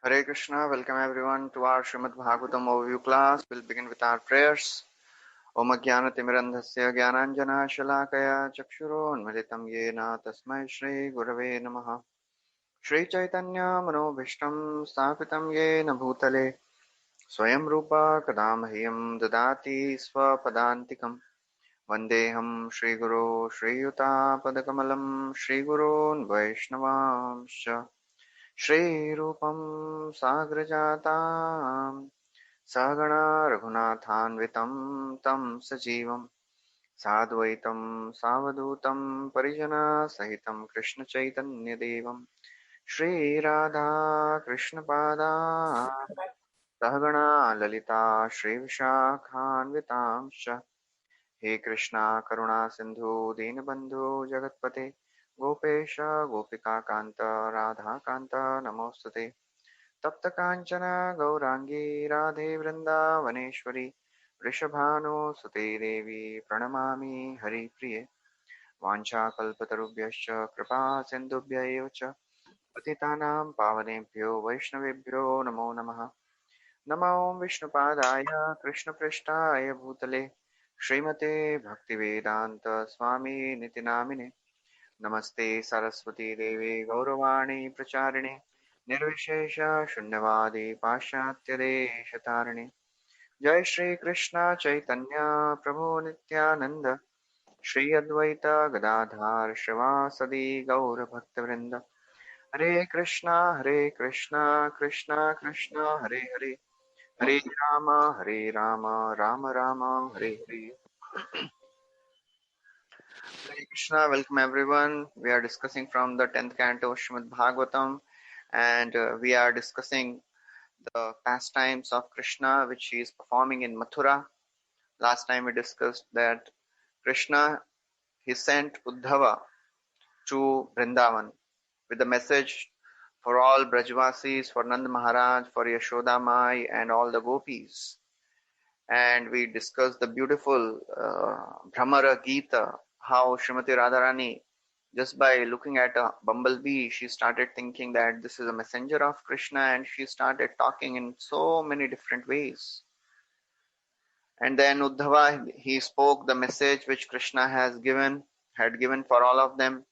Hare Krishna, welcome everyone to our Srimad Bhagavatam overview class. We'll begin with our prayers. Om Jnana Timirandhasya Jnananjana Shalakaya Chakshurunmilitam Yena Tasmai Shri Gurave Namaha. Shri Chaitanya Manobhishtam Sthapitam Yena Bhutale Swayam Rupa Kadamahyam Dadati Swapadantikam Vandeham Shri Guru Shri Yuta Padakamalam Shri Gurun Vaishnavamsha श्रीरूपं साग्रजातां सहगणा रघुनाथान्वितं तं सजीवं साद्वैतं सावधूतं परिजनसहितं कृष्णचैतन्यदेवं श्रीराधा कृष्णपादान् सहगणा ललिता श्रीविशाखान्वितांश्च हे कृष्णा करुणा सिंधु दीनबंधु जगतपते गोपेश गोपिकाकान्त राधाकान्त नमोस्तुते तप्त कांचन गौरांगी राधे वृंदावनेश्वरी वृषभानुसुते देवी प्रणमामि हरिप्रिये वाञ्छाकल्पतरुभ्यश्च कृपा सिन्धुभ्य एव च पतितानां पावनेभ्यो वैष्णवेभ्यो नमो नमः। नमो विष्णुपादाय कृष्णपृष्ठाय भूतले श्रीमते भक्तिवेदान्त स्वामी निति नामिने नमस्ते सरस्वती देवी गौरवाणी प्रचारिणे निर्विशेष शून्यवादी पाश्चात्य देशतारिणे जय श्री कृष्ण चैतन्य प्रभु नित्यानंद श्री अद्वैत गदाधार श्रीवासदि गौर भक्तवृंद हरे Krishna Krishna Krishna Hare Hare Hare Ram Ram Ram Hare Hare. Hare Krishna, welcome everyone. We are discussing from the 10th canto of Srimad Bhagavatam, and we are discussing the pastimes of Krishna which he is performing in Mathura. Last time we discussed that Krishna, he sent Uddhava to Vrindavan with the message for all Brajvasis, for Nand Maharaj, for Yashoda Mai and all the gopis. And we discussed the beautiful Brahmara Gita, how Srimati Radharani, just by looking at a bumblebee, she started thinking that this is a messenger of Krishna, and she started talking in so many different ways. And then Uddhava, he spoke the message which Krishna had given for all of them.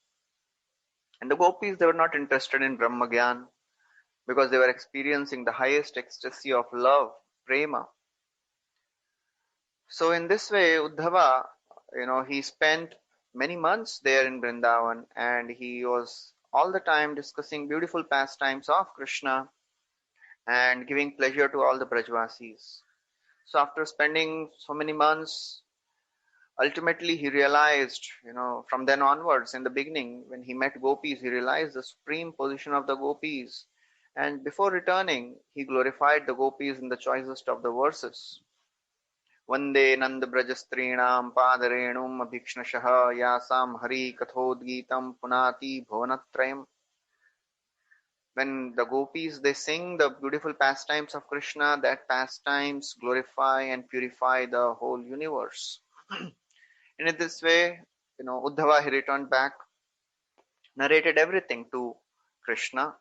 And the gopis, they were not interested in Brahmagyan because they were experiencing the highest ecstasy of love, prema. So in this way, Uddhava, he spent many months there in Vrindavan, and he was all the time discussing beautiful pastimes of Krishna and giving pleasure to all the Brajvasis. So after spending so many months, ultimately he realized, from then onwards, in the beginning, when he met gopis, he realized the supreme position of the gopis. And before returning, he glorified the gopis in the choicest of the verses. Vande Nandbrajastrinam Padarenum Abhikshnashah Yasam Hari Kathodgitam Punati Bhuvanatrayam. When the gopis, they sing the beautiful pastimes of Krishna, that pastimes glorify and purify the whole universe. And in this way, Uddhava, he returned back, narrated everything to Krishna,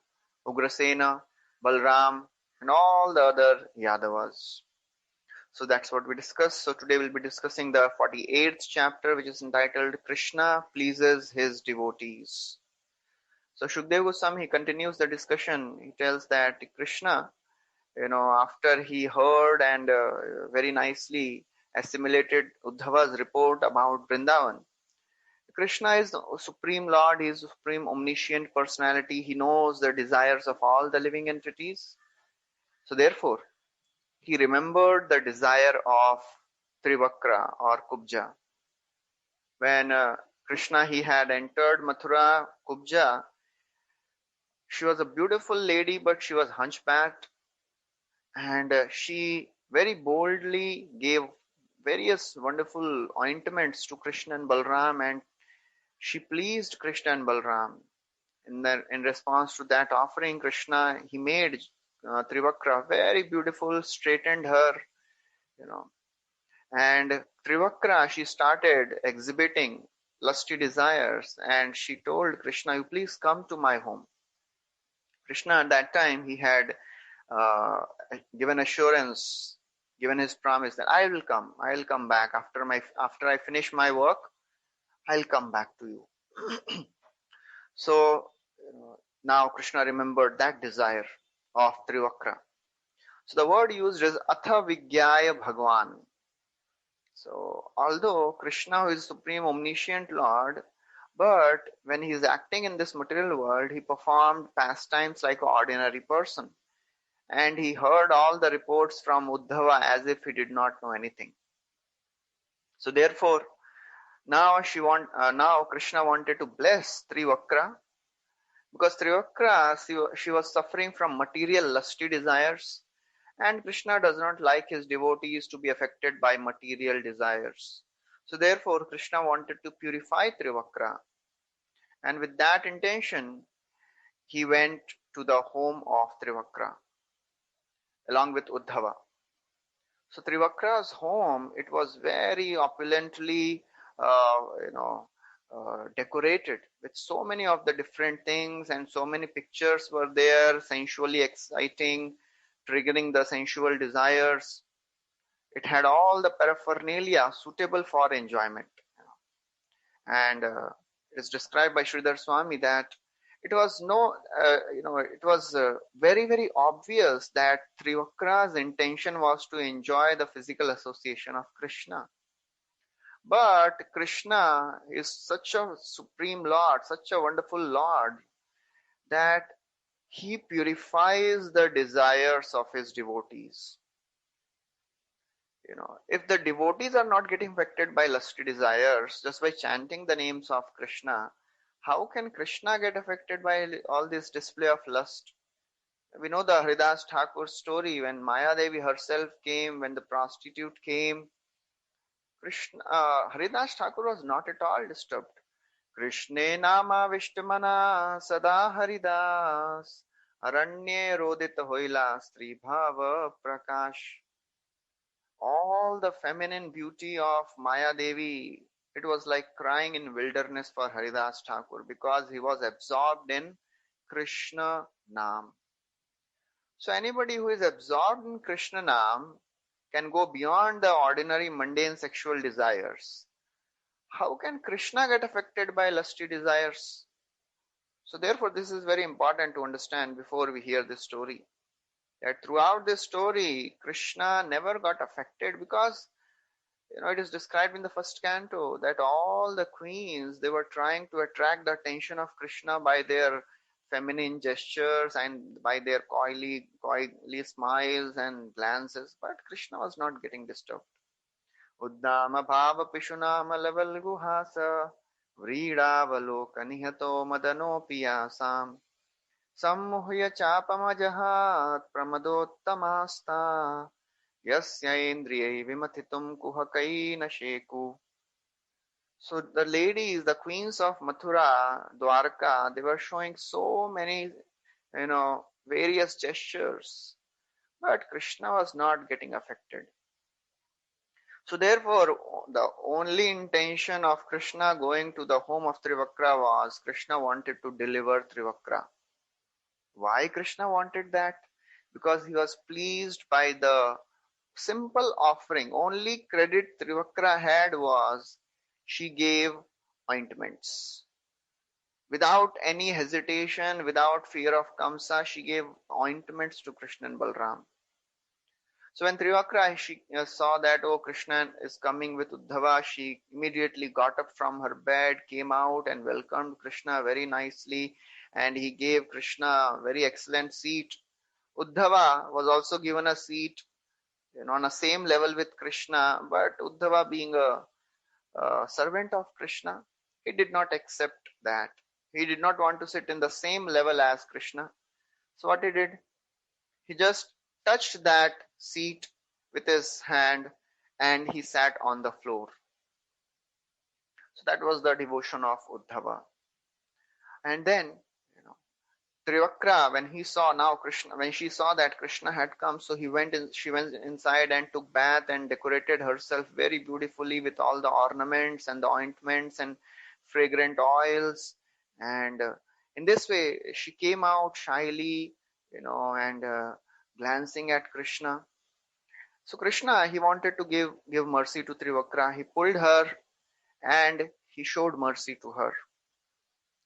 Ugrasena, Balram, and all the other Yadavas. So that's what we discussed. So today we'll be discussing the 48th chapter, which is entitled Krishna Pleases His Devotees. So Shukdev Goswami, he continues the discussion. He tells that Krishna, after he heard and very nicely assimilated Uddhava's report about Vrindavan, Krishna is the Supreme Lord, he is the Supreme Omniscient Personality, he knows the desires of all the living entities. So therefore, he remembered the desire of Trivakra or Kubja. When Krishna, he had entered Mathura, Kubja, she was a beautiful lady, but she was hunchbacked, and she very boldly gave various wonderful ointments to Krishna and Balram, and she pleased Krishna and Balram. In response to that offering, Krishna, he made Trivakra very beautiful, straightened her, and Trivakra, she started exhibiting lusty desires, and she told Krishna, you please come to my home. Krishna at that time, he had uh, given assurance, given his promise that I will come back after I finish my work, I'll come back to you. So now Krishna remembered that desire of Trivakra. So the word used is Atha Vigyaya Bhagwan. So although Krishna is supreme omniscient Lord, but when he is acting in this material world, he performed pastimes like an ordinary person. And he heard all the reports from Uddhava as if he did not know anything. So therefore, now Krishna wanted to bless Trivakra, because Trivakra, she was suffering from material lusty desires, and Krishna does not like his devotees to be affected by material desires. So therefore, Krishna wanted to purify Trivakra, and with that intention, he went to the home of Trivakra along with Uddhava. So Trivakra's home, it was very opulently, decorated with so many of the different things, and so many pictures were there, sensually exciting, triggering the sensual desires. It had all the paraphernalia suitable for enjoyment. And it is described by Sridhar Swami that it was it was very, very obvious that Trivakra's intention was to enjoy the physical association of Krishna. But Krishna is such a supreme Lord, such a wonderful Lord, that he purifies the desires of his devotees. If the devotees are not getting affected by lusty desires just by chanting the names of Krishna, how can Krishna get affected by all this display of lust? We know the Haridas Thakur story when Maya Devi herself came, when the prostitute came. Haridas Thakur was not at all disturbed. Krishne nama Vishtamana sada Haridas Aranye rodit hoila stri bhava prakash. All the feminine beauty of Maya Devi, it was like crying in wilderness for Haridas Thakur, because he was absorbed in Krishna Nam. So anybody who is absorbed in Krishna Nam can go beyond the ordinary mundane sexual desires. How can Krishna get affected by lusty desires? So therefore, this is very important to understand before we hear this story. That throughout this story, Krishna never got affected, because it is described in the first canto that all the queens, they were trying to attract the attention of Krishna by their feminine gestures and by their coyly smiles and glances, but Krishna was not getting disturbed. Uddama bhava pishunama level guhasa vridavalokanihato madano piyasam sammuhya chapamajahat pramadottamasta Yasya indriyai vimathitum kuhakaina sheku. So the ladies, the queens of Mathura, Dwarka, they were showing so many, various gestures. But Krishna was not getting affected. So therefore, the only intention of Krishna going to the home of Trivakra was Krishna wanted to deliver Trivakra. Why Krishna wanted that? Because he was pleased by the simple offering. Only credit Trivakra had was she gave ointments. Without any hesitation, without fear of Kamsa, she gave ointments to Krishna and Balram. So when Trivakra she saw that, oh, Krishna is coming with Uddhava, she immediately got up from her bed, came out and welcomed Krishna very nicely, and he gave Krishna a very excellent seat. Uddhava was also given a seat on a same level with Krishna, but Uddhava being a servant of Krishna, he did not accept that. He did not want to sit in the same level as Krishna. So what he did, he just touched that seat with his hand and he sat on the floor. So that was the devotion of Uddhava. And then Trivakra, when she saw that Krishna had come, so she went inside and took bath and decorated herself very beautifully with all the ornaments and the ointments and fragrant oils. And in this way, she came out shyly, and glancing at Krishna. So Krishna, he wanted to give mercy to Trivakra. He pulled her and he showed mercy to her.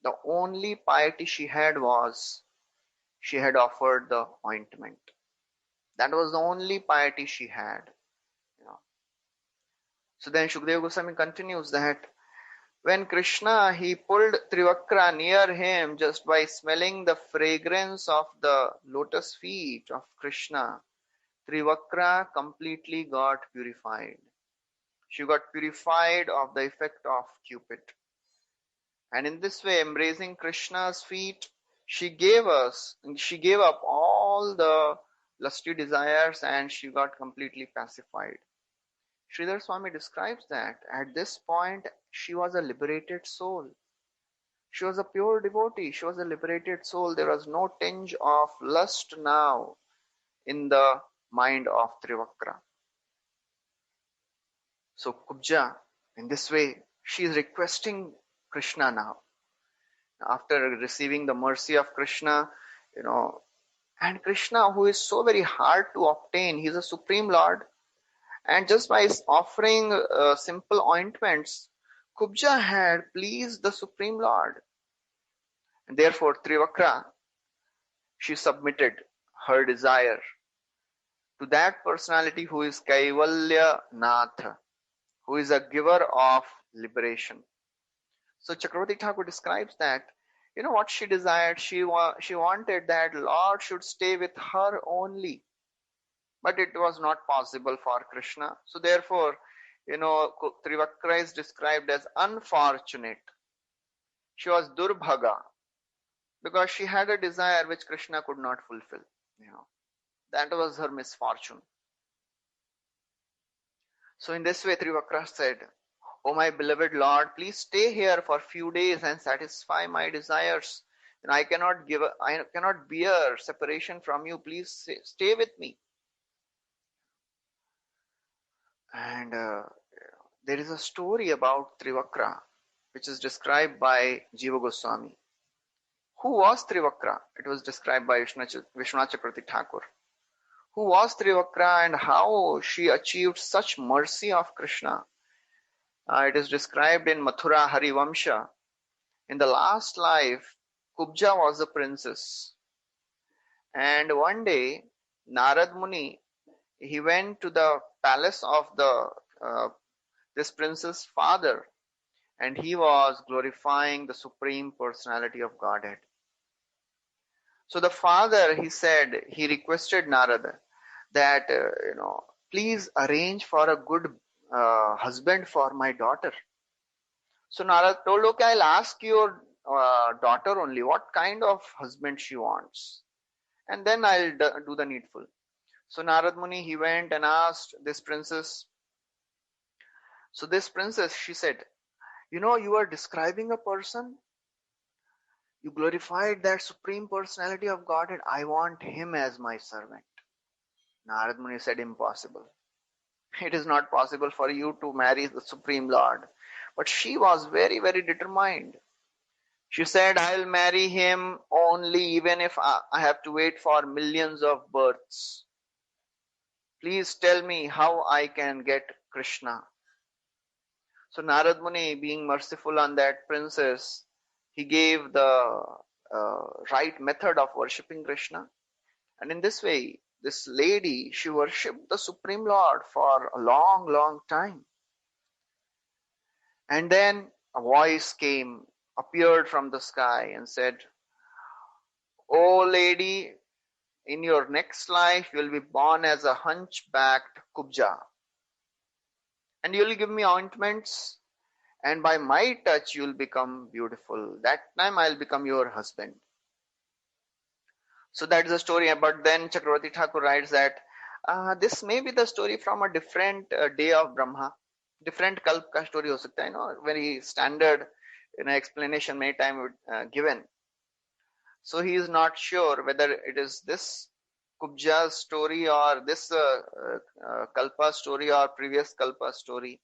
The only piety she had was she had offered the ointment. That was the only piety she had. You know. So then Shukadeva Goswami continues that when Krishna, he pulled Trivakra near him just by smelling the fragrance of the lotus feet of Krishna, Trivakra completely got purified. She got purified of the effect of Cupid. And in this way, embracing Krishna's feet, she gave up all the lusty desires and she got completely pacified. Sridhar Swami describes that at this point, she was a liberated soul. She was a pure devotee. She was a liberated soul. There was no tinge of lust now in the mind of Trivakra. So Kubja, in this way, she is requesting Krishna now. After receiving the mercy of Krishna, and Krishna, who is so very hard to obtain, he's a supreme Lord. And just by offering simple ointments, Kubja had pleased the supreme Lord. And therefore, Trivakra, she submitted her desire to that personality who is Kaivalya Nath, who is a giver of liberation. So Chakravarti Thakur describes that, what she desired, she wanted that Lord should stay with her only. But it was not possible for Krishna. So therefore, Trivakra is described as unfortunate. She was Durbhaga because she had a desire which Krishna could not fulfill. That was her misfortune. So in this way, Trivakra said, "Oh my beloved Lord, please stay here for a few days and satisfy my desires. And I cannot bear separation from you. Please stay with me." And there is a story about Trivakra, which is described by Jiva Goswami. Who was Trivakra? It was described by Vishwanath Chakravarti Thakur. Who was Trivakra and how she achieved such mercy of Krishna? It is described in Mathura Harivamsha. In the last life, Kubja was a princess. And one day, Narad Muni, he went to the palace of this princess' father, and he was glorifying the Supreme Personality of Godhead. So the father, he requested Narada that, please arrange for a good husband for my daughter. So Narada told, okay, I'll ask your daughter only what kind of husband she wants. And then I'll do the needful. So Narad Muni, he went and asked this princess. So this princess, she said, you are describing a person. You glorified that Supreme Personality of Godhead. I want him as my servant. Narad Muni said, impossible. It is not possible for you to marry the Supreme Lord. But she was very, very determined. She said, I'll marry him only even if I have to wait for millions of births. Please tell me how I can get Krishna. So Narad Muni, being merciful on that princess, he gave the right method of worshipping Krishna. And in this way, this lady, she worshipped the Supreme Lord for a long, long time. And then a voice appeared from the sky and said, "Oh lady, in your next life, you'll be born as a hunchbacked Kubja. And you'll give me ointments, and by my touch, you'll become beautiful. That time, I'll become your husband." So that is the story. But then Chakravarti Thakur writes that this may be the story from a different day of Brahma. Different kalp ka story ho sakta hai, very standard explanation many times given. So he is not sure whether it is this Kubja's story or this kalpa story or previous kalpa story.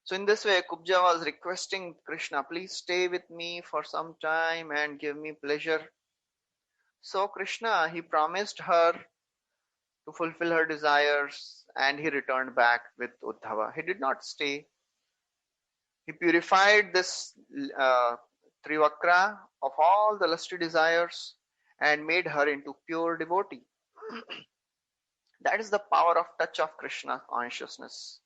So in this way, Kubja was requesting Krishna, please stay with me for some time and give me pleasure. So Krishna, he promised her to fulfill her desires, and he returned back with Uddhava. He did not stay. He purified this Trivakra of all the lusty desires and made her into pure devotee. That is the power of touch of Krishna consciousness.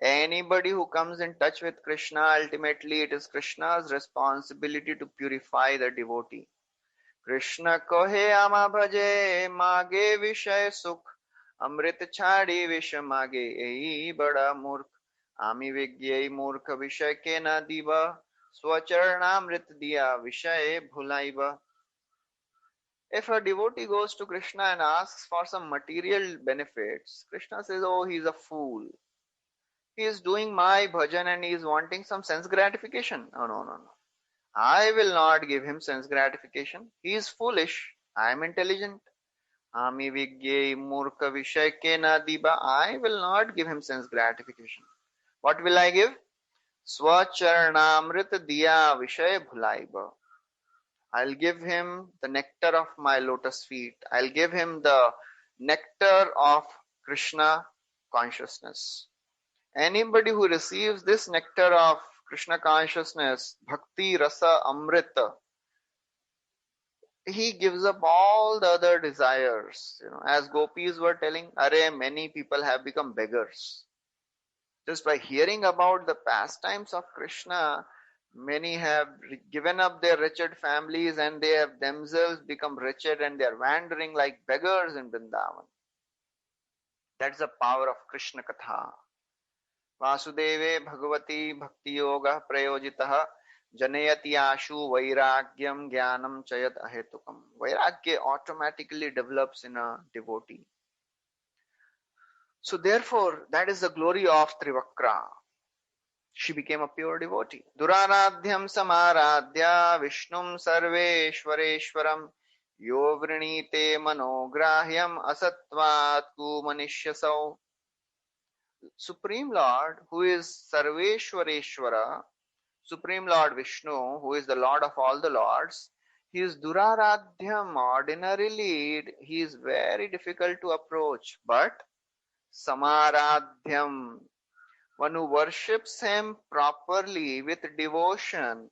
Anybody who comes in touch with Krishna, ultimately it is Krishna's responsibility to purify the devotee. Krishna kohe ama bhaje mage vishay sukh amrit chhadi vish mage ei bada murkh ami vigyai murkh vishay ke na diva swacharnamrit diya vishay bhulaiva. If a devotee goes to Krishna and asks for some material benefits, Krishna says, oh, he's a fool. He is doing my bhajan and he is wanting some sense gratification. No, no, no, no. I will not give him sense gratification. He is foolish. I am intelligent. Ami vigyai murkha vishay ke na diba. I will not give him sense gratification. What will I give? Swacharnamrit diya vishay bhulaiba. I'll give him the nectar of my lotus feet. I'll give him the nectar of Krishna consciousness. Anybody who receives this nectar of Krishna consciousness, bhakti rasa amrita, he gives up all the other desires. As gopis were telling, Arey, many people have become beggars. Just by hearing about the pastimes of Krishna, many have given up their wretched families and they have themselves become wretched and they are wandering like beggars in Vrindavan. That's the power of Krishna Katha. Vasudeve Bhagavati Bhakti Yoga Prayojitaha Janayati Ashu Vairagyam Jnanam Chayat Ahetukam. Vairagya automatically develops in a devotee. So therefore, that is the glory of Trivakra. She became a pure devotee. Duraradhyam samaradhya Vishnum sarveshwareshwaram yo vrinite manograhyam asatvat kumanishyasav. Supreme Lord, who is Sarveshwareshwara, Supreme Lord Vishnu, who is the Lord of all the Lords, he is Duraradhyam. Ordinarily, he is very difficult to approach, but Samaradhyam, one who worships him properly with devotion,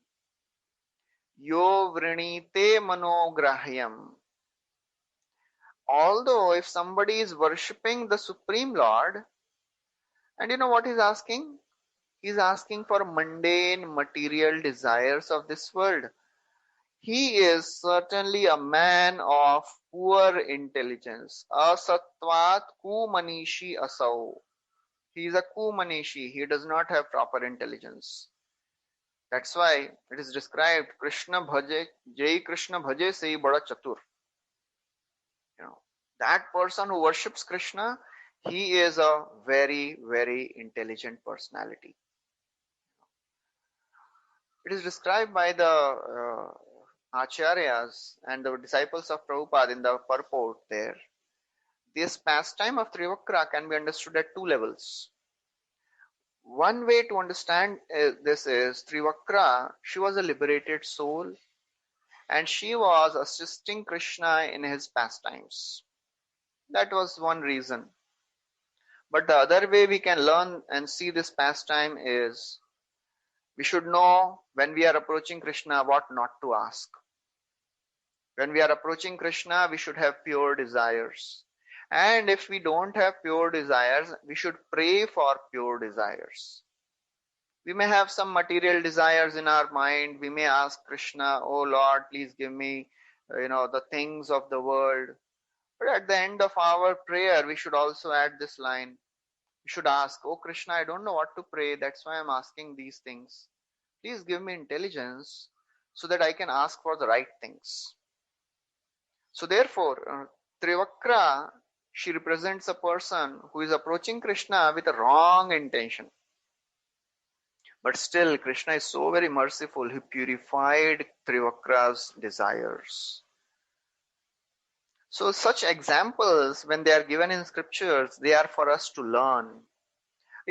Yo Vrinite Manograhyam. Although if somebody is worshipping the Supreme Lord, and you know what he's asking? He's asking for mundane material desires of this world. He is certainly a man of poor intelligence. Asatvat kumanishi asau. He is a kumanishi. He does not have proper intelligence. That's why it is described, Krishna bhaje, Jai Krishna bhaje se bada chatur. That person who worships Krishna, he is a very, very intelligent personality. It is described by the Acharyas and the disciples of Prabhupada in the purport there. This pastime of Trivakra can be understood at two levels. One way to understand this is Trivakra, she was a liberated soul and she was assisting Krishna in his pastimes. That was one reason. But the other way we can learn and see this pastime is we should know when we are approaching Krishna what not to ask. When we are approaching Krishna, we should have pure desires. And if we don't have pure desires, we should pray for pure desires. We may have some material desires in our mind. We may ask Krishna, oh Lord, please give me, the things of the world. But at the end of our prayer, we should also add this line. We should ask, oh Krishna, I don't know what to pray. That's why I'm asking these things. Please give me intelligence so that I can ask for the right things. So therefore, Trivakra, she represents a person who is approaching Krishna with a wrong intention. But still, Krishna is so very merciful. He purified Trivakra's desires. So such examples, when they are given in scriptures, they are for us to learn.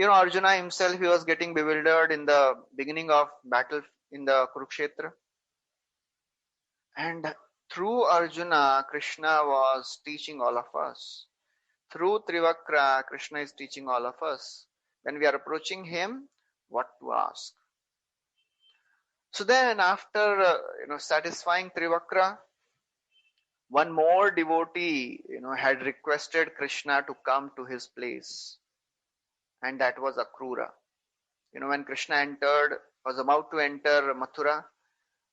Arjuna himself, he was getting bewildered in the beginning of battle in the Kurukshetra. And through Arjuna, Krishna was teaching all of us. Through Trivakra, Krishna is teaching all of us. When we are approaching him, what to ask. So then after satisfying Trivakra, one more devotee had requested Krishna to come to his place, and that was Akrura. When Krishna was about to enter Mathura,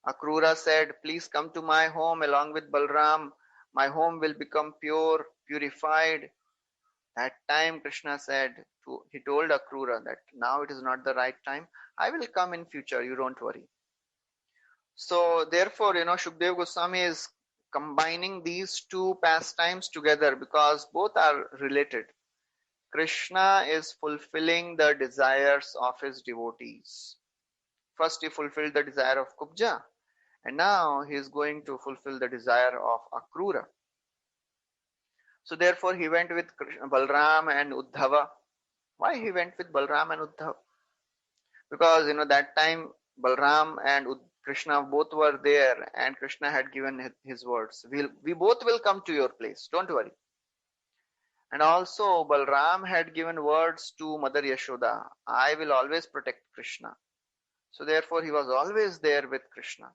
Akrura said, please come to my home along with Balram. My home will become purified. That time Krishna he told Akrura that now it is not the right time. I will come in future, you don't worry. So therefore, Shukdev Goswami is combining these two pastimes together because both are related. Krishna is fulfilling the desires of his devotees. First he fulfilled the desire of Kubja, and now he is going to fulfill the desire of Akrura. So therefore he went with Balram and Uddhava. Why he went with Balram and Uddhava? Because that time Balram and Krishna both were there, and Krishna had given his words. We both will come to your place, don't worry. And also Balram had given words to Mother Yashoda, I will always protect Krishna. So therefore he was always there with Krishna.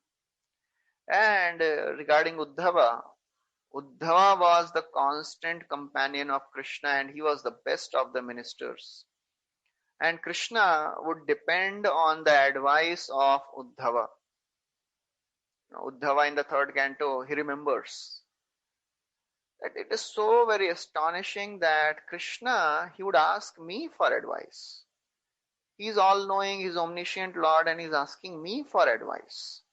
And regarding Uddhava was the constant companion of Krishna, and he was the best of the ministers. And Krishna would depend on the advice of Uddhava. Uddhava in the third canto, he remembers that it is so very astonishing that Krishna, he would ask me for advice. He is all-knowing, he is omniscient Lord, and he is asking me for advice.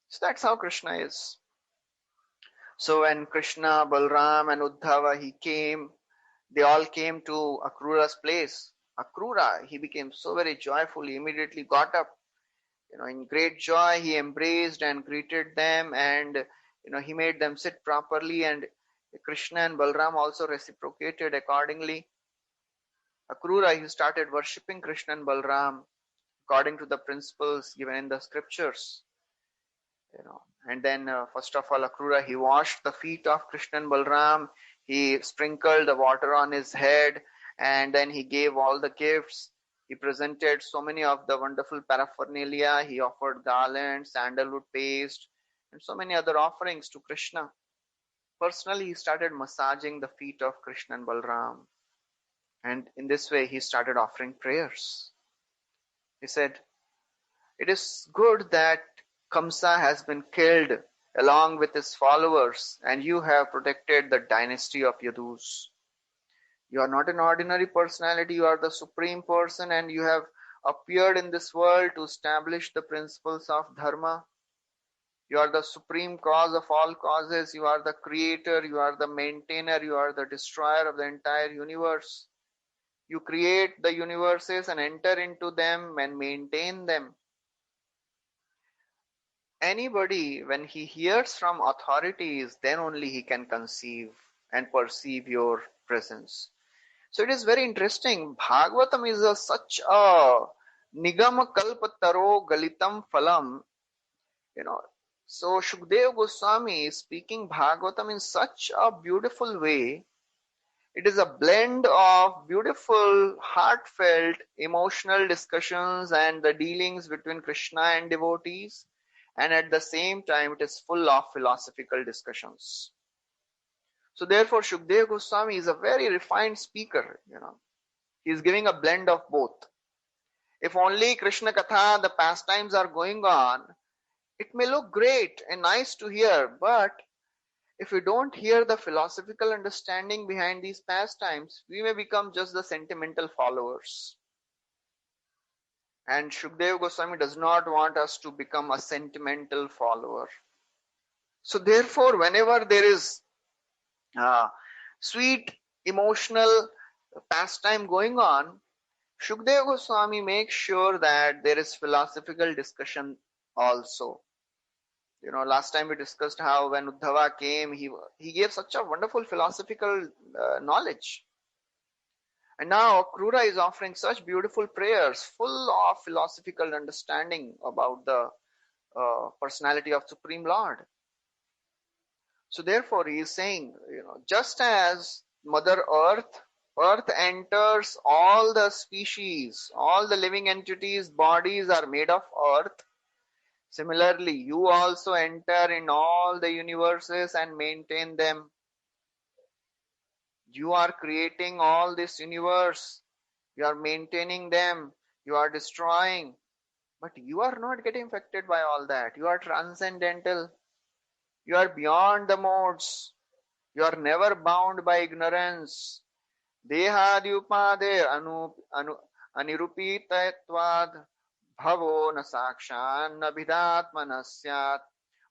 So that's how Krishna is. So when Krishna, Balram and Uddhava, they all came to Akrura's place. Akrura, he became so very joyful, he immediately got up. In great joy, he embraced and greeted them, and he made them sit properly, and Krishna and Balram also reciprocated accordingly. Akrura, he started worshipping Krishna and Balram according to the principles given in the scriptures. And then first of all, Akrura, he washed the feet of Krishna and Balram, he sprinkled the water on his head, and then he gave all the gifts. He presented so many of the wonderful paraphernalia. He offered garlands, sandalwood paste, and so many other offerings to Krishna. Personally, he started massaging the feet of Krishna and Balram. And in this way, he started offering prayers. He said, it is good that Kamsa has been killed along with his followers, and you have protected the dynasty of Yadus. You are not an ordinary personality, you are the supreme person, and you have appeared in this world to establish the principles of dharma. You are the supreme cause of all causes, you are the creator, you are the maintainer, you are the destroyer of the entire universe. You create the universes and enter into them and maintain them. Anybody, when he hears from authorities, then only he can conceive and perceive your presence. So it is very interesting. Bhagavatam is such a nigama kalpataro galitam phalam. So Shukdev Goswami is speaking Bhagavatam in such a beautiful way. It is a blend of beautiful, heartfelt, emotional discussions and the dealings between Krishna and devotees. And at the same time, it is full of philosophical discussions. So therefore, Shukdev Goswami is a very refined speaker. He is giving a blend of both. If only Krishna Katha, the pastimes are going on, it may look great and nice to hear, but if we don't hear the philosophical understanding behind these pastimes, we may become just the sentimental followers. And Shukdev Goswami does not want us to become a sentimental follower. So therefore, whenever there is sweet, emotional pastime going on, Shukdev Goswami makes sure that there is philosophical discussion also. Last time we discussed how when Uddhava came, he gave such a wonderful philosophical knowledge. And now Akrura is offering such beautiful prayers full of philosophical understanding about the personality of Supreme Lord. So therefore he is saying, just as Mother Earth. Earth enters all the species, all the living entities, bodies are made of earth. Similarly, you also enter in all the universes and maintain them. You are creating all this universe. You are maintaining them. You are destroying. But you are not getting affected by all that. You are transcendental. You are beyond the modes. You are never bound by ignorance. Dehadyupade anirupitayatvad bhavo na sakshan abhidatmana syat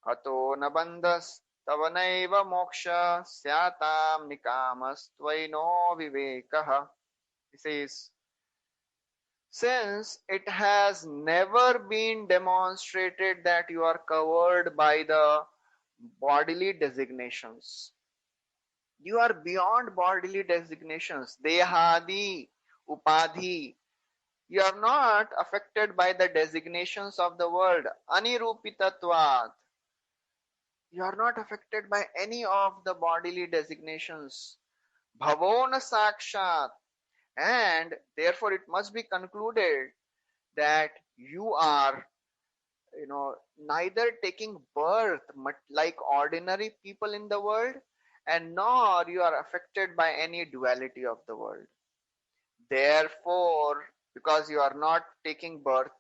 ato na bandhas tavanaiva moksha syatam nikamastvaino vivekah. He says, since it has never been demonstrated that you are covered by the bodily designations, you are beyond bodily designations. Dehadi, upadhi. You are not affected by the designations of the world. Anirupitatvad. You are not affected by any of the bodily designations. Bhavona sakshat. And therefore it must be concluded that you are, neither taking birth like ordinary people in the world, and nor you are affected by any duality of the world. Therefore, because you are not taking birth,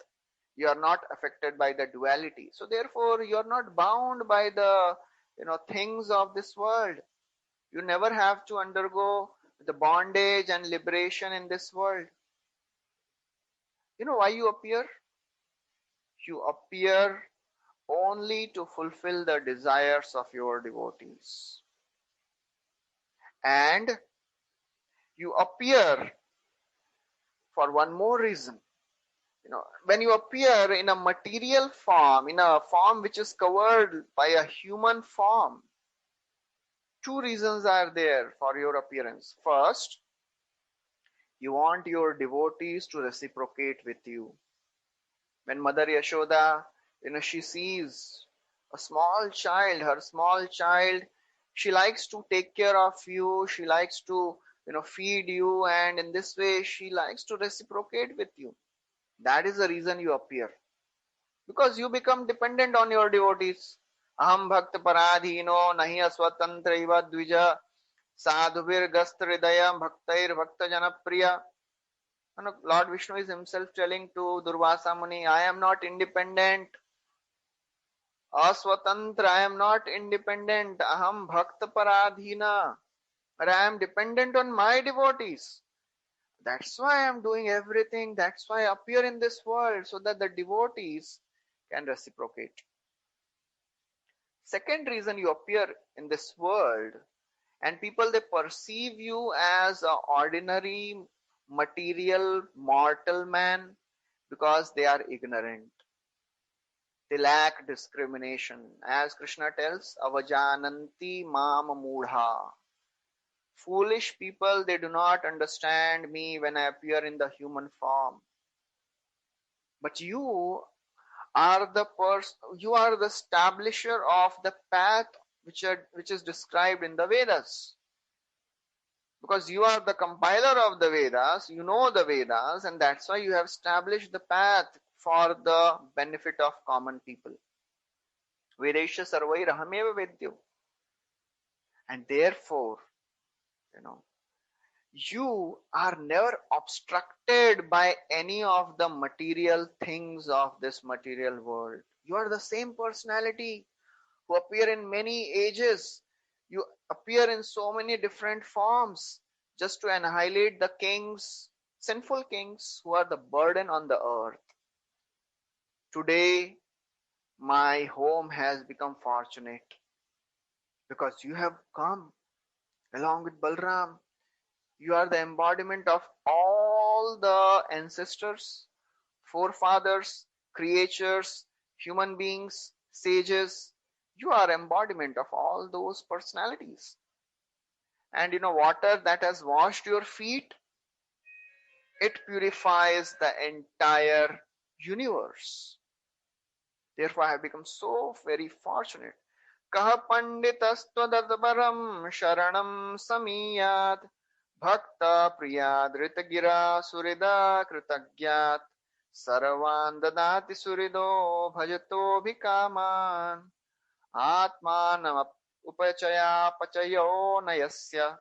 you are not affected by the duality. So therefore, you are not bound by the, things of this world. You never have to undergo the bondage and liberation in this world. You know why you appear? You appear only to fulfill the desires of your devotees. And you appear for one more reason. When you appear in a material form, in a form which is covered by a human form, two reasons are there for your appearance. First, you want your devotees to reciprocate with you. When Mother Yashoda, she sees a small child, her small child, she likes to take care of you, she likes to, feed you, and in this way, she likes to reciprocate with you. That is the reason you appear. Because you become dependent on your devotees. Aham bhakta paradhino nahi aswatantra iva dvija sadhuvir gastridaya bhaktair bhakta janapriya. Lord Vishnu is himself telling to Durvasa Muni, I am not independent. Aswatantra, I am not independent. Aham bhakta paradhina. But I am dependent on my devotees. That's why I am doing everything. That's why I appear in this world, so that the devotees can reciprocate. Second reason you appear in this world, and people, they perceive you as an ordinary material mortal man because they are ignorant. They lack discrimination. As Krishna tells, avajananti mam mudha. Foolish people, they do not understand me when I appear in the human form. But you are the establisher of the path which is described in the Vedas. Because you are the compiler of the Vedas, you know the Vedas, and that's why you have established the path for the benefit of common people. Vedesha sarvair ahameva vedyo. And therefore, you are never obstructed by any of the material things of this material world. You are the same personality who appear in many ages. You appear in so many different forms just to annihilate the kings, sinful kings who are the burden on the earth. Today, my home has become fortunate because you have come along with Balram. You are the embodiment of all the ancestors, forefathers, creatures, human beings, sages. You are embodiment of all those personalities. And water that has washed your feet, it purifies the entire universe. Therefore, I have become so very fortunate. Kah panditastvadatvaram sharanam samiyat bhakta priyadritagira surida kritagyat sarvan dadati surido bhajato bhikaman atmanam upachaya pachayo nayasya.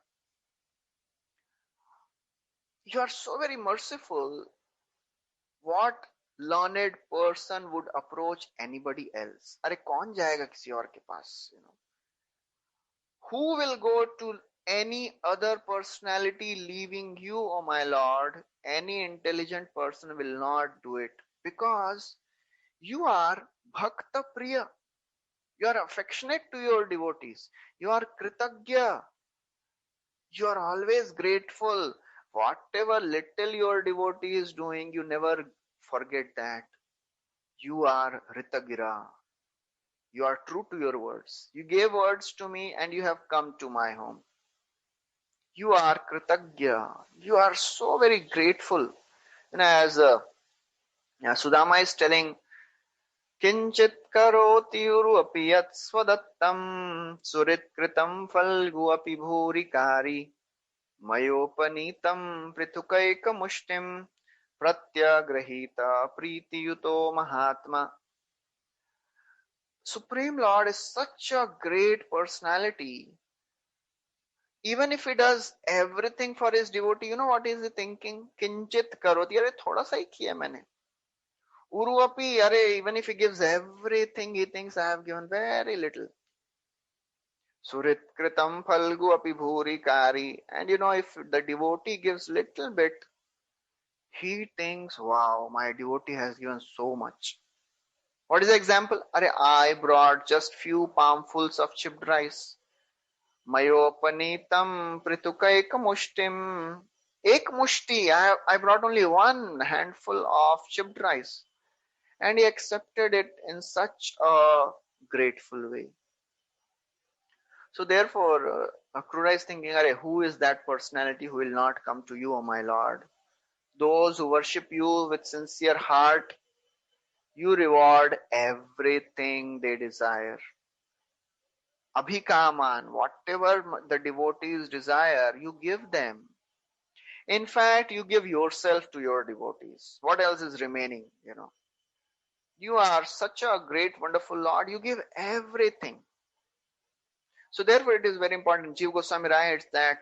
You are so very merciful. What learned person would approach anybody else? अरे कौन जाएगा किसी और के पास? Who will go to any other personality leaving you, O my Lord? Any intelligent person will not do it, because you are Bhakta Priya. You are affectionate to your devotees. You are Kritagya. You are always grateful. Whatever little your devotee is doing, you never forget that. You are Ritagira. You are true to your words. You gave words to me and you have come to my home. You are Kritagya. You are so very grateful. As Sudama is telling, Kinchit karoti uru api yat swadattam surit kritam falgu api bhurikari mayopanitam prithukaika mushtim pratyagrahita pritiyuto mahatma. Supreme Lord is such a great personality. Even if he does everything for his devotee, you know what is he thinking? Kinchit karoti, अरे थोड़ा सा ही किया मैंने. Uruapi, अरे even if he gives everything, he thinks I have given very little. Surit kritam phalgu api bhuri kari. And if the devotee gives little bit, he thinks, wow, my devotee has given so much. What is the example? अरे I brought just few palmfuls of chipped rice. Mayopanitam pritukaika mushtim. Ek mushti. I brought only one handful of chipped rice. And he accepted it in such a grateful way. So therefore, Akrura is thinking, who is that personality who will not come to you, O my Lord? Those who worship you with sincere heart, you reward everything they desire. Abhikaman, whatever the devotees desire, you give them. In fact, you give yourself to your devotees. What else is remaining? You are such a great, wonderful Lord. You give everything. So therefore, it is very important. Jiva Goswami writes that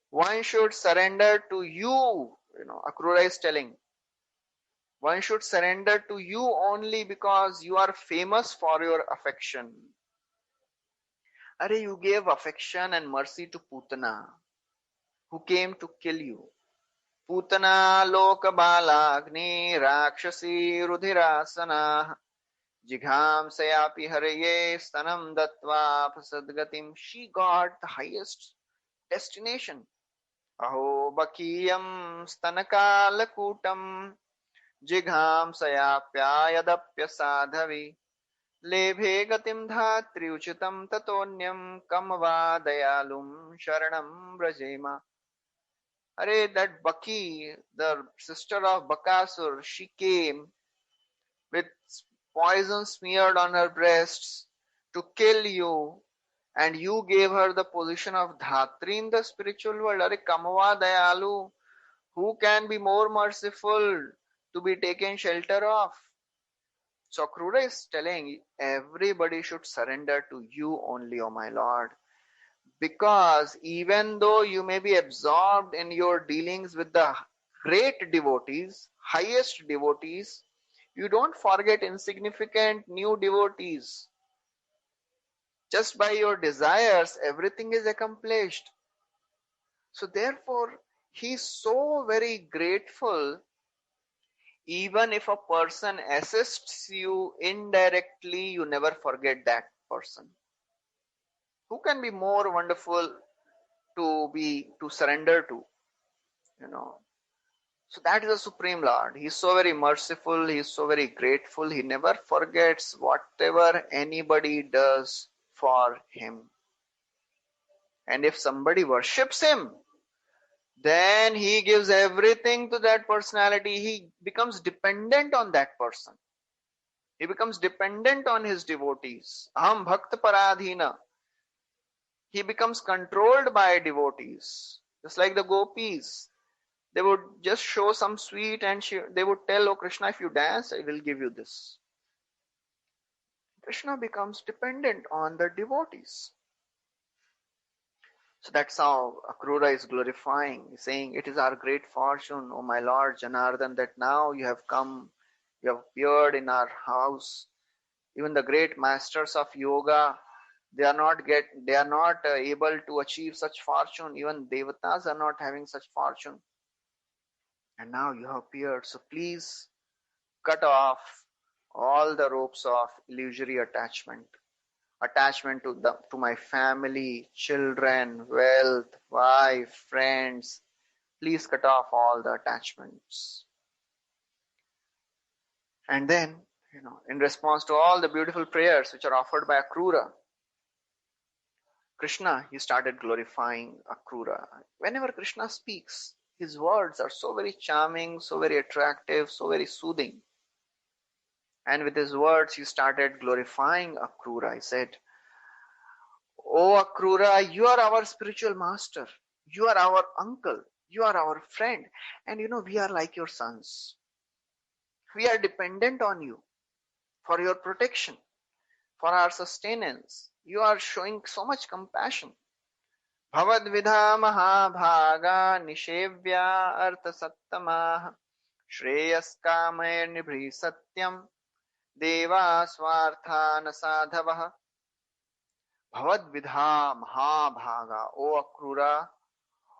one should surrender to you. Akrura is telling, one should surrender to you only because you are famous for your affection. You gave affection and mercy to Putana, who came to kill you. Putana lokabala agni rakshasi rudhirasana jigham sayapi haraye stanam datva pasadgatim. She got the highest destination. Aho bakiyam stanakalakutam jigham sayapya yadapya sadhavi lebhe gatim dhatri uchitam tatonyam kamva dayalum sharanam brajema. That Baki, the sister of Bakasur, she came with poison smeared on her breasts to kill you, and you gave her the position of Dhatri in the spiritual world. Kamava Dayalu, who can be more merciful to be taken shelter of? So Akrura is telling everybody should surrender to you only, O my Lord. Because even though you may be absorbed in your dealings with the great devotees, highest devotees, you don't forget insignificant new devotees. Just by your desires, everything is accomplished. So therefore, he is so very grateful. Even if a person assists you indirectly, you never forget that person. Who can be more wonderful to surrender to? So that is the Supreme Lord. He is so very merciful. He is so very grateful. He never forgets whatever anybody does for him. And if somebody worships him, then he gives everything to that personality. He becomes dependent on that person. He becomes dependent on his devotees. Aham bhakta paradhina. He becomes controlled by devotees. Just like the gopis. They would just show some sweet and they would tell, oh Krishna, if you dance, I will give you this. Krishna becomes dependent on the devotees. So that's how Akrura is glorifying, saying, it is our great fortune, O my Lord Janardhan, that now you have come, you have appeared in our house. Even the great masters of yoga, they are not able to achieve such fortune. Even devatas are not having such fortune. And now you have appeared. So please cut off all the ropes of illusory attachment to my family, children, wealth, wife, friends. Please cut off all the attachments. And then, in response to all the beautiful prayers which are offered by Akrura, Krishna, he started glorifying Akrura. Whenever Krishna speaks, his words are so very charming, so very attractive, so very soothing. And with his words, he started glorifying Akrura. He said, "Oh Akrura, you are our spiritual master. You are our uncle. You are our friend. And we are like your sons. We are dependent on you for your protection, for our sustenance. You are showing so much compassion. Bhavadvidha mahabhaga nishevya artha sattamaha shreyaskamaya nibhi satyam deva swartha nasadhavah." Bhavadvidha mahabhaga, O Akrura,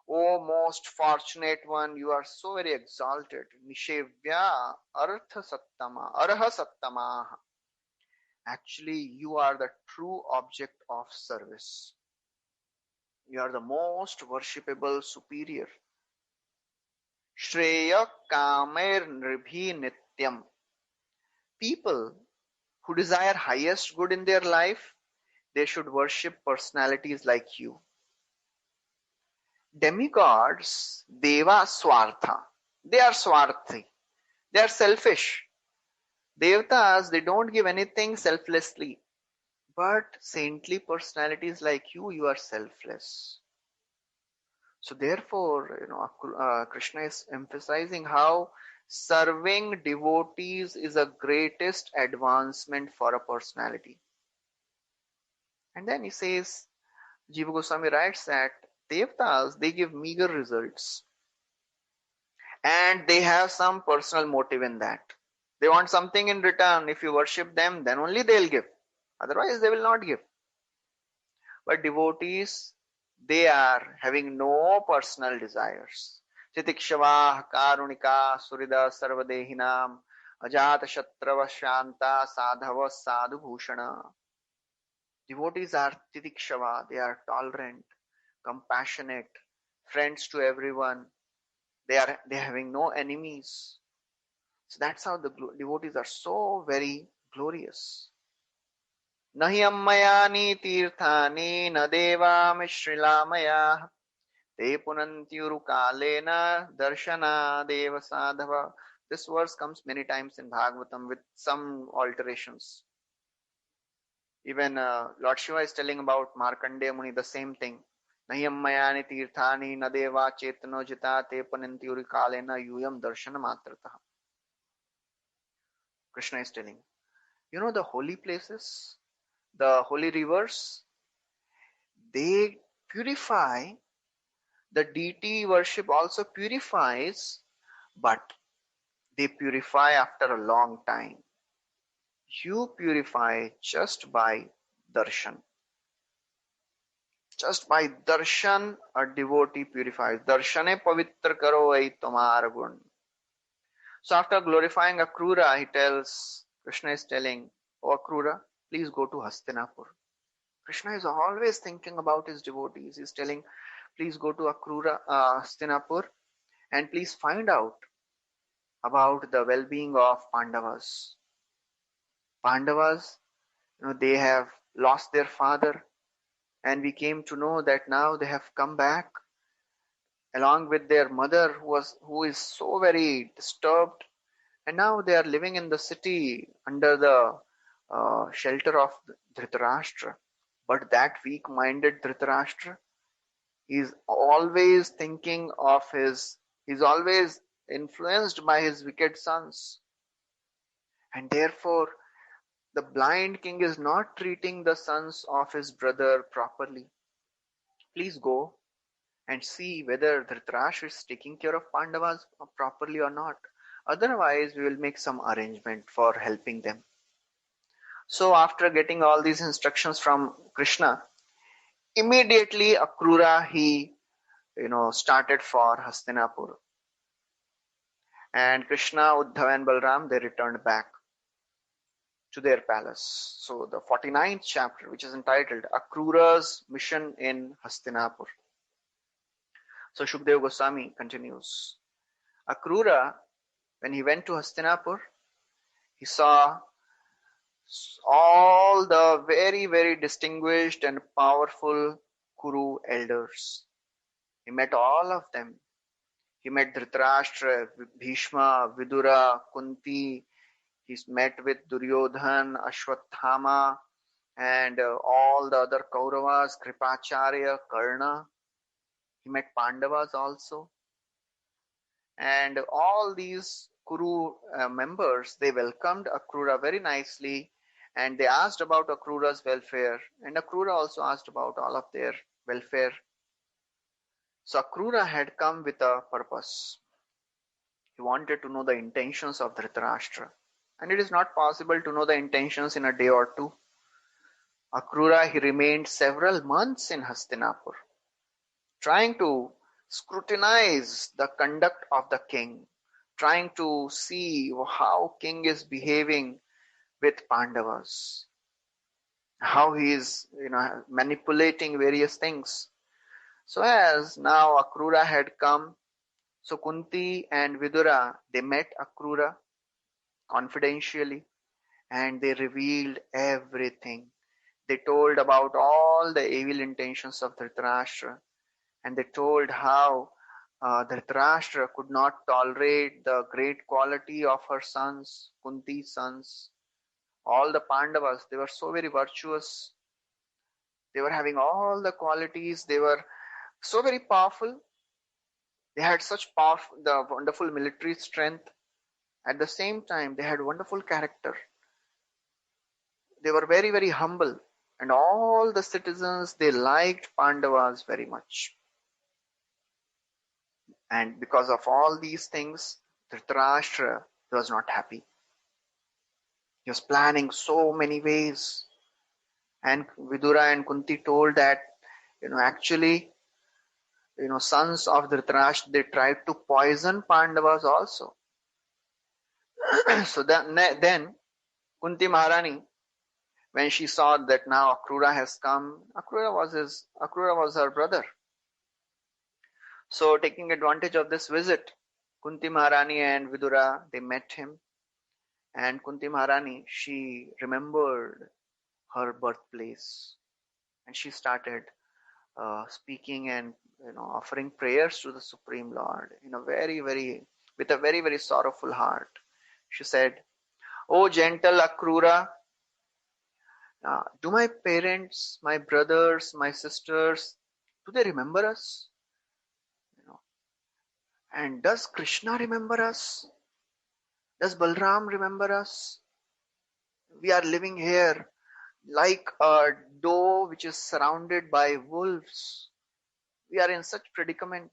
O most fortunate one, you are so very exalted. Nishevya artha sattama. Actually, you are the true object of service. You are the most worshipable superior. Shreya kamer nribhi nityam. People who desire highest good in their life, they should worship personalities like you. Demigods, deva swartha. They are swarthi. They are selfish. Devatas, they don't give anything selflessly. But saintly personalities like you are selfless. So therefore, Krishna is emphasizing how serving devotees is the greatest advancement for a personality. And then he says, Jiva Goswami writes that Devatas, they give meager results. And they have some personal motive in that. They want something in return. If you worship them, then only they'll give. Otherwise, they will not give. But devotees, they are having no personal desires. Titikshava, Karunika, Surida, Sarvadehinam, Ajata Shatrava Shanta, Sadhava Sadhu Bhushana. Devotees are Titikshava, they are tolerant, compassionate, friends to everyone. They are having no enemies. So that's how the devotees are so very glorious. Nahi ammayani tirthani na deva mishrilamaya te punantyuru kalena darshana deva sadhava. This verse comes many times in Bhagavatam with some alterations. Even Lord Shiva is telling about Markandeya Muni the same thing. Nahi ammayani tirthani na deva chetano jita te punantyuru kalena yuyam darshana matrataha. Krishna is telling, the holy places, the holy rivers, they purify. The deity worship also purifies, but they purify after a long time. You purify just by darshan. Just by darshan, a devotee purifies. Darshane pavitra karo ai tomar gun. So after glorifying Akrura, Krishna is telling, "Oh Akrura, please go to Hastinapur." Krishna is always thinking about his devotees. He's telling, please go to Hastinapur, and please find out about the well-being of Pandavas. Pandavas, they have lost their father, and we came to know that now they have come back along with their mother, who is so very disturbed. And now they are living in the city under the shelter of Dhritarashtra. But that weak-minded Dhritarashtra is always thinking of he's always influenced by his wicked sons. And therefore, the blind king is not treating the sons of his brother properly. Please go and see whether Dhritarashtra is taking care of Pandavas properly or not. Otherwise, we will make some arrangement for helping them. So after getting all these instructions from Krishna, immediately Akrura he started for Hastinapur. And Krishna, Uddhava and Balram, they returned back to their palace. So the 49th chapter, which is entitled Akrura's Mission in Hastinapur. So Shukdev Goswami continues. Akrura, when he went to Hastinapur, he saw all the very, very distinguished and powerful Kuru elders. He met all of them. He met Dhritarashtra, Bhishma, Vidura, Kunti. He met with Duryodhan, Ashwathama, and all the other Kauravas, Kripacharya, Karna. He met Pandavas also. And all these Kuru members, they welcomed Akrura very nicely, and they asked about Akrura's welfare, and Akrura also asked about all of their welfare. So Akrura had come with a purpose. He wanted to know the intentions of Dhritarashtra. And it is not possible to know the intentions in a day or two. Akrura, he remained several months in Hastinapur, trying to scrutinize the conduct of the king, trying to see how king is behaving with Pandavas, how he is manipulating various things. So as now Akrura had come, so Kunti and Vidura, they met Akrura confidentially and they revealed everything. They told about all the evil intentions of Dhritarashtra, and they told how Dhritarashtra could not tolerate the great quality of her sons, Kunti's sons. All the Pandavas, they were so very virtuous. They were having all the qualities. They were so very powerful. They had such powerful, the wonderful military strength. At the same time, they had wonderful character. They were very, very humble. And all the citizens, they liked Pandavas very much. And because of all these things, Dhritarashtra was not happy. He was planning so many ways. And Vidura and Kunti told that, actually, sons of Dhritarashtra, they tried to poison Pandavas also. So then Kunti Maharani, when she saw that now Akrura has come, Akrura was her brother. So taking advantage of this visit, Kunti Maharani and Vidura, they met him. And Kunti Maharani, she remembered her birthplace. And she started speaking and offering prayers to the Supreme Lord with a very, very sorrowful heart. She said, "O gentle Akrura, do my parents, my brothers, my sisters, do they remember us? And does Krishna remember us? Does Balram remember us? We are living here like a doe which is surrounded by wolves. We are in such predicament.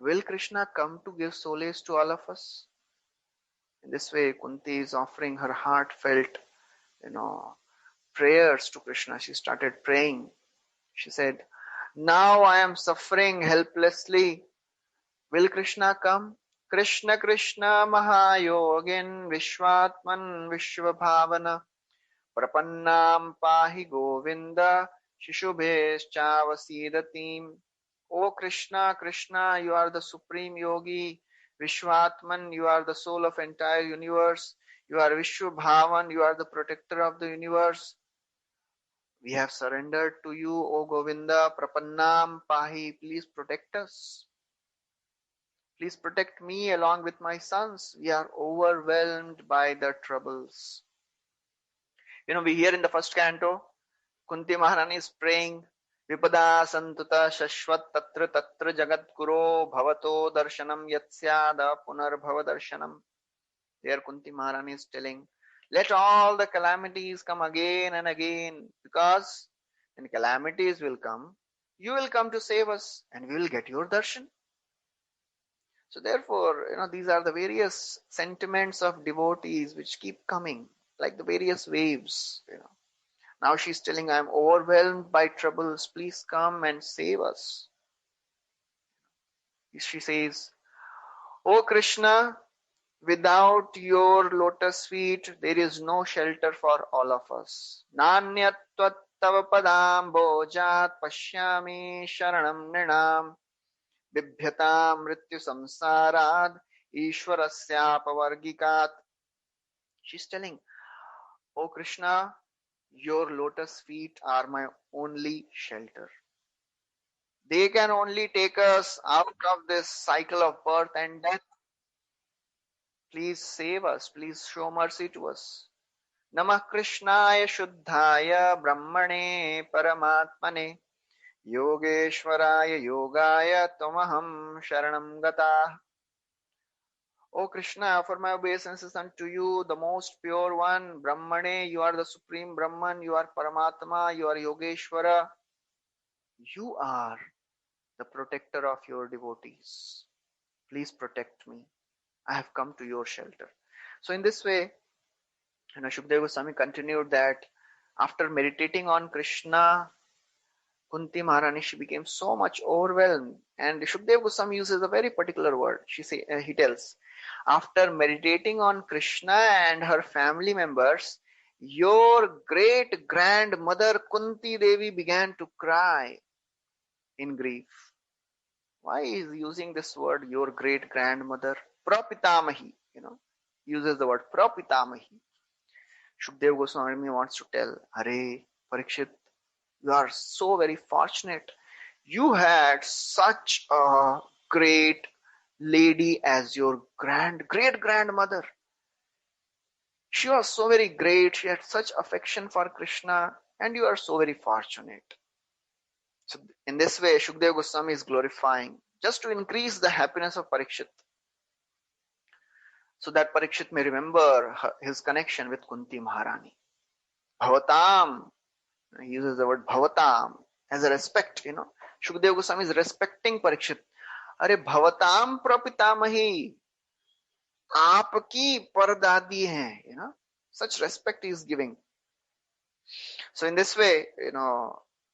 Will Krishna come to give solace to all of us?" In this way, Kunti is offering her heartfelt, prayers to Krishna. She started praying. She said, "Now I am suffering helplessly. Will Krishna come? Krishna Krishna Mahayogin Vishwatman Vishwabhavana Prapannam Pahi Govinda Shishubheschavasidatim." O Krishna, Krishna, you are the supreme yogi. Vishwatman, you are the soul of entire universe. You are Vishwabhavan, you are the protector of the universe. We have surrendered to you, O Govinda. Prapannam Pahi, please protect us. Please protect me along with my sons. We are overwhelmed by the troubles. We hear in the first canto, Kunti Maharani is praying, Vipada Santuta Shashvat Tatra Tatra Jagat Kuro Bhavato Darshanam Yatsyada Punar Bhava Darshanam. There Kunti Maharani is telling, let all the calamities come again and again, because when calamities will come, you will come to save us and we will get your darshan. So therefore, these are the various sentiments of devotees which keep coming, like the various waves. Now she's telling, I am overwhelmed by troubles. Please come and save us. She says, O Krishna, without your lotus feet, there is no shelter for all of us. Nanyat tvattava padam bojat pashyami sharanam nrinam bibhyatam mrityu samsarad ishwarasya pavargikat. She's telling, O Krishna, your lotus feet are my only shelter. They can only take us out of this cycle of birth and death. Please save us. Please show mercy to us. Namah Krishnaya Shuddhaya Brahmane Paramatmane Yogeshwaraya Yogaya Tamaham Sharanam Gata. O Krishna, for my obeisance is unto you, the most pure one, Brahmane, you are the supreme Brahman, you are Paramatma, you are Yogeshwara. You are the protector of your devotees. Please protect me. I have come to your shelter. So in this way, Shukadeva Goswami continued that after meditating on Krishna, Kunti Maharani, she became so much overwhelmed. And Shukadeva Goswami uses a very particular word. He tells, after meditating on Krishna and her family members, your great grandmother Kunti Devi began to cry in grief. Why is he using this word, your great grandmother? Prapitamahi, uses the word Prapitamahi. Shukadeva Goswami wants to tell, Hare Parikshit, you are so very fortunate. You had such a great lady as your great grandmother. She was so very great. She had such affection for Krishna, and you are so very fortunate. So in this way, Shukadeva Goswami is glorifying, just to increase the happiness of Parikshit, so that Parikshit may remember his connection with Kunti Maharani. Bhavatam, he uses the word Bhavatam as a respect, Shukadeva Goswami is respecting Parikshit. Are Bhavatam Prapitamahi, aapki pardadi hai, such respect he is giving. So in this way,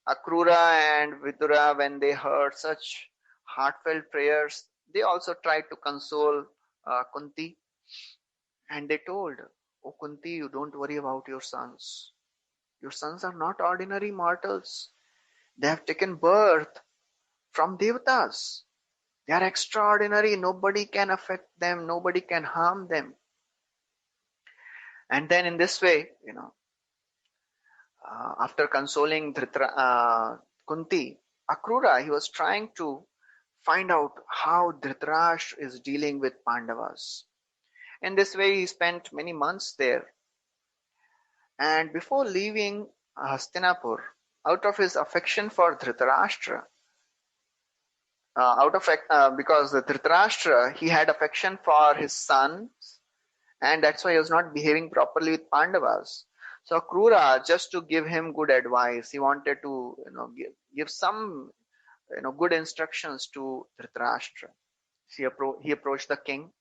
Akrura and Vidura, when they heard such heartfelt prayers, they also tried to console Kunti. And they told, Oh Kunti, you don't worry about your sons. Your sons are not ordinary mortals. They have taken birth from devatas. They are extraordinary. Nobody can affect them. Nobody can harm them. And then in this way, after consoling Kunti, Akrura, he was trying to find out how Dhritarashtra is dealing with Pandavas. In this way, he spent many months there. And before leaving Hastinapur, out of his affection for Dhritarashtra, because the Dhritarashtra, he had affection for his sons, and that's why he was not behaving properly with Pandavas. So Akrura, just to give him good advice, he wanted to give some good instructions to Dhritarashtra. He approached the king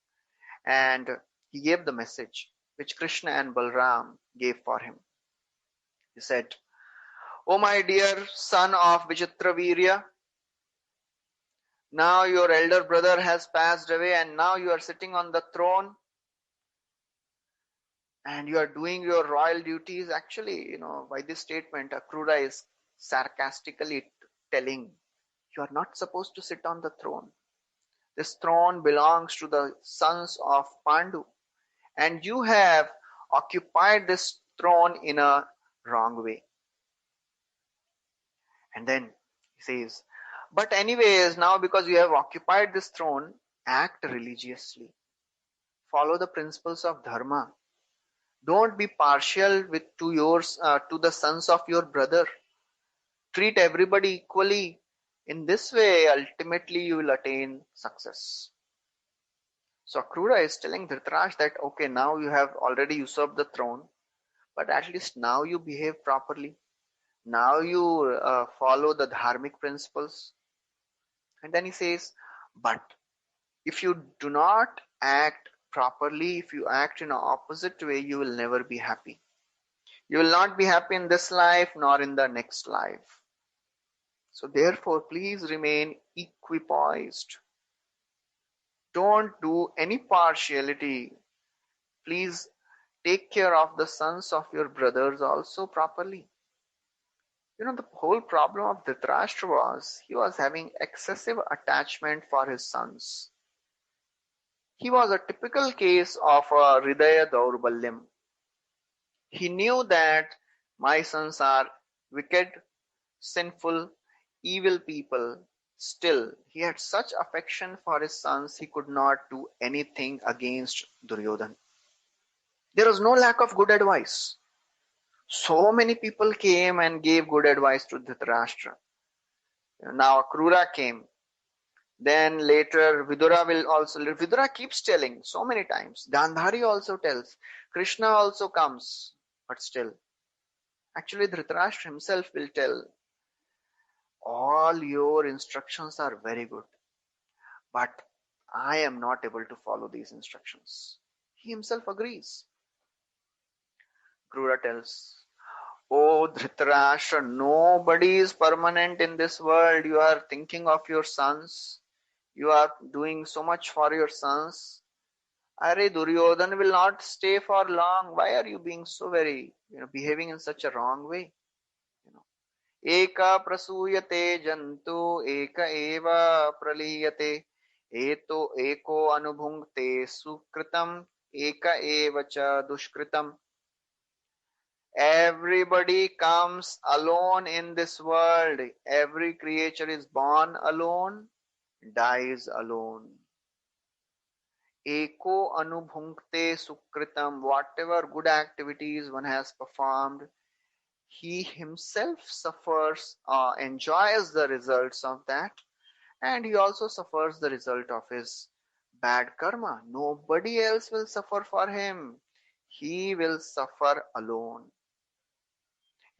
and he gave the message which Krishna and Balram gave for him. He said, "O my dear son of Vichitravirya, now your elder brother has passed away and now you are sitting on the throne and you are doing your royal duties." Actually, by this statement, Akrura is sarcastically telling, you are not supposed to sit on the throne. This throne belongs to the sons of Pandu, and you have occupied this throne in a wrong way. And then he says, but anyways, now because you have occupied this throne Act religiously. Follow the principles of dharma. Don't be partial to the sons of your brother. Treat everybody equally. In this way, ultimately, you will attain success. So Akrura is telling Dhritarashtra that, okay, now you have already usurped the throne, but at least now you behave properly. Now you follow the dharmic principles. And then he says, but if you do not act properly, if you act in an opposite way, you will never be happy. You will not be happy in this life nor in the next life. So therefore, please remain equipoised. Don't do any partiality. Please take care of the sons of your brothers also properly. The whole problem of Dhritarashtra was he was having excessive attachment for his sons. He was a typical case of a Hridaya Daurbalyam. He knew that my sons are wicked, sinful, evil people. Still, he had such affection for his sons, he could not do anything against Duryodhana. There was no lack of good advice. So many people came and gave good advice to Dhritarashtra. Now Akrura came. Then later Vidura keeps telling so many times. Gandhari also tells. Krishna also comes. But still, actually Dhritarashtra himself will tell, all your instructions are very good, but I am not able to follow these instructions. He himself agrees. Krura tells, oh Dhritarashtra, nobody is permanent in this world. You are thinking of your sons. You are doing so much for your sons. Are Duryodhana will not stay for long. Why are you being so very, behaving in such a wrong way? Eka prasuyate jantu, eka eva praliyate, eko anubhungte sukritam, eka eva cha dushkritam. Everybody comes alone in this world. Every creature is born alone, dies alone. Eko anubhungte sukritam. Whatever good activities one has performed, he himself enjoys the results of that, and he also suffers the result of his bad karma. Nobody else will suffer for him. He will suffer alone.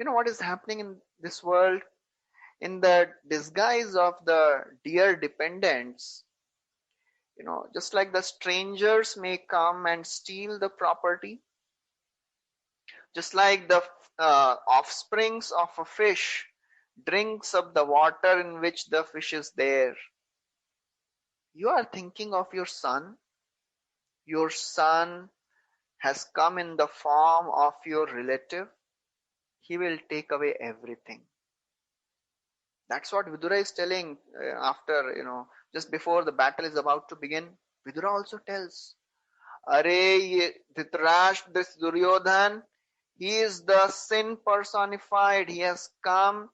What is happening in this world? In the disguise of the dear dependents, just like the strangers may come and steal the property, just like the offsprings of a fish drinks up the water in which the fish is there. You are thinking of your son. Your son has come in the form of your relative. He will take away everything. That's what Vidura is telling after, just before the battle is about to begin. Vidura also tells, Are Dhritarashtra, this Duryodhan, he is the sin personified. He has come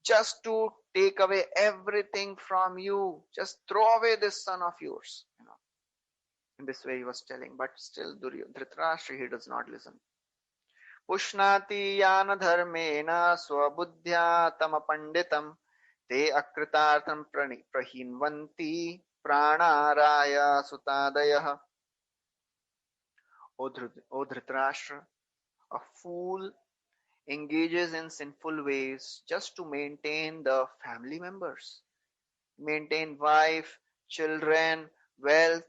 just to take away everything from you. Just throw away this son of yours. In this way he was telling. But still Dhritarashtra, he does not listen. Pushnati yana dharmena swabuddhya tama panditam te akritartham prahinvanti pranaraya sutadayah. O Dhritarashtra, a fool engages in sinful ways just to maintain the family members, maintain wife, children, wealth.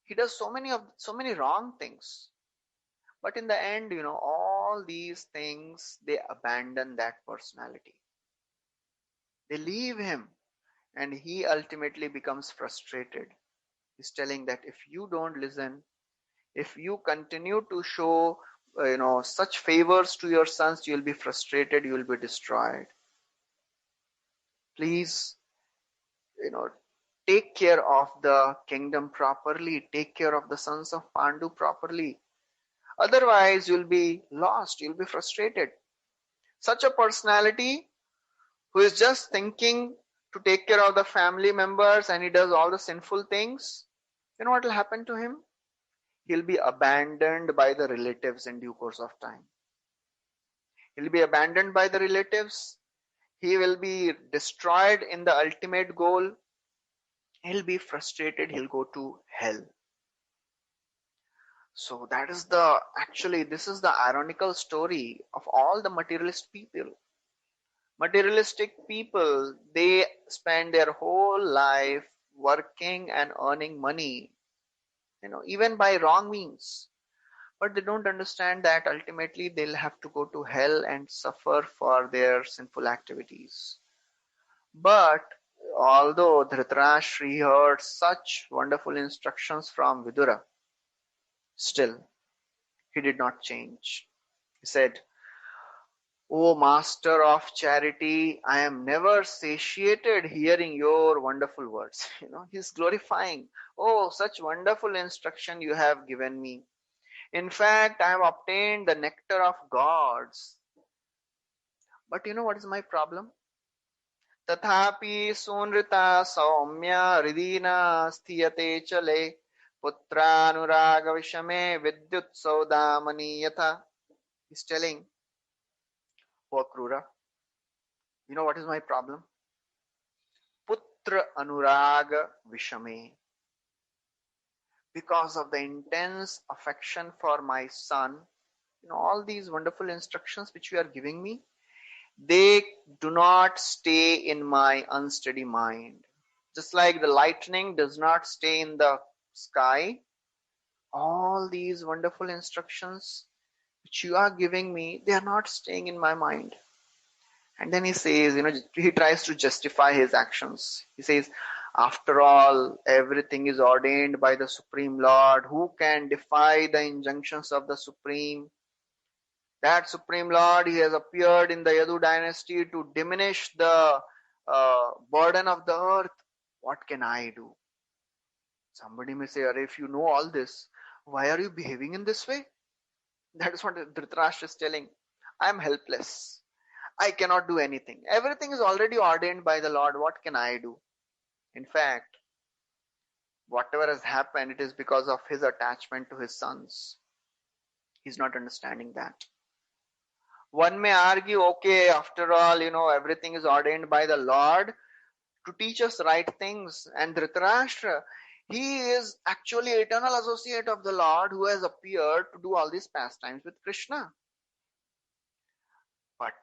He does so many wrong things. But in the end, all these things, they abandon that personality. They leave him, and he ultimately becomes frustrated. He's telling that if you don't listen, if you continue to show such favors to your sons, you will be frustrated, you will be destroyed. Please, take care of the kingdom properly, take care of the sons of Pandu properly. Otherwise, you'll be lost, you'll be frustrated. Such a personality who is just thinking to take care of the family members and he does all the sinful things, you know what will happen to him? He'll be abandoned by the relatives in due course of time. He'll be abandoned by the relatives. He will be destroyed in the ultimate goal. He'll be frustrated. He'll go to hell. So that is this is the ironical story of all the materialist people. Materialistic people, they spend their whole life working and earning money, even by wrong means. But they don't understand that ultimately they'll have to go to hell and suffer for their sinful activities. But although Dhritarashtra heard such wonderful instructions from Vidura, still he did not change. He said, "O Master of Charity, I am never satiated hearing your wonderful words." He's glorifying. "Oh, such wonderful instruction you have given me. In fact, I have obtained the nectar of gods. But you know what is my problem? Tathapi sunrita saumya ridina sthiyate chale putranuraga vishame vidyut saudamani yatha." He's telling, "O Akrura, you know what is my problem? Putra anuraga vishame. Because of the intense affection for my son, all these wonderful instructions which you are giving me, they do not stay in my unsteady mind. Just like the lightning does not stay in the sky, all these wonderful instructions which you are giving me, they are not staying in my mind." And then he says, he tries to justify his actions. He says, "After all, everything is ordained by the Supreme Lord. Who can defy the injunctions of the Supreme? That Supreme Lord, he has appeared in the Yadu dynasty to diminish the burden of the earth. What can I do?" Somebody may say, "If you know all this, why are you behaving in this way?" That is what Dhritarashtra is telling. "I am helpless. I cannot do anything. Everything is already ordained by the Lord. What can I do?" In fact, whatever has happened, it is because of his attachment to his sons. He's not understanding that. One may argue, okay, after all, everything is ordained by the Lord to teach us right things. And Dhritarashtra, he is actually eternal associate of the Lord who has appeared to do all these pastimes with Krishna. But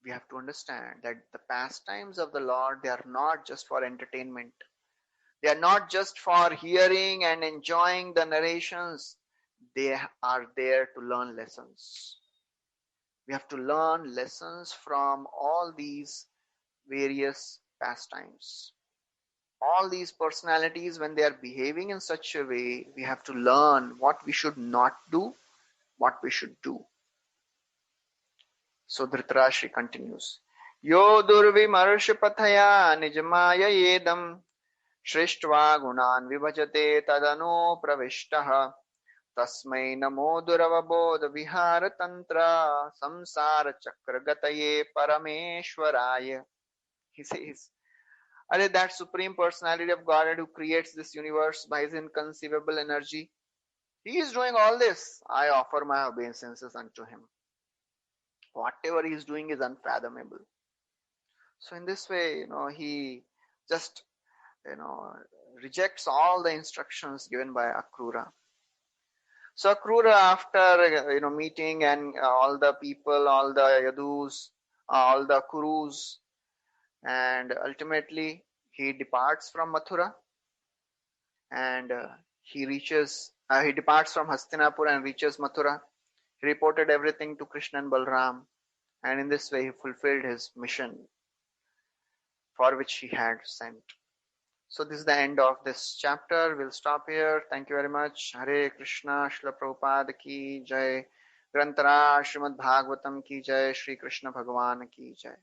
we have to understand that the pastimes of the Lord, they are not just for entertainment. They are not just for hearing and enjoying the narrations. They are there to learn lessons. We have to learn lessons from all these various pastimes. All these personalities, when they are behaving in such a way, we have to learn what we should not do, what we should do. So Dhritarashtra continues, "Yo durvimarsha pathaya nijmaya yedam shrishtvā gunan vibhajate tadano pravishtaha tasmai namo duravabodha vihara tantra samsara chakra gataye parameshwaraya." He says, that Supreme Personality of Godhead who creates this universe by his inconceivable energy, he is doing all this. I offer my obeisances unto him. Whatever he is doing is unfathomable. So in this way, he just, rejects all the instructions given by Akrura. So Akrura, after, meeting and all the people, all the Yadus, all the Kurus, and ultimately he departs from Mathura and he departs from Hastinapur and reaches Mathura. He reported everything to Krishna and Balram, and in this way he fulfilled his mission for which he had sent. So this is the end of this chapter. We'll stop here. Thank you very much. Hare Krishna, Srila Prabhupada ki jai. Grantara Srimad Bhagavatam ki jai. Shri Krishna Bhagavan ki jai.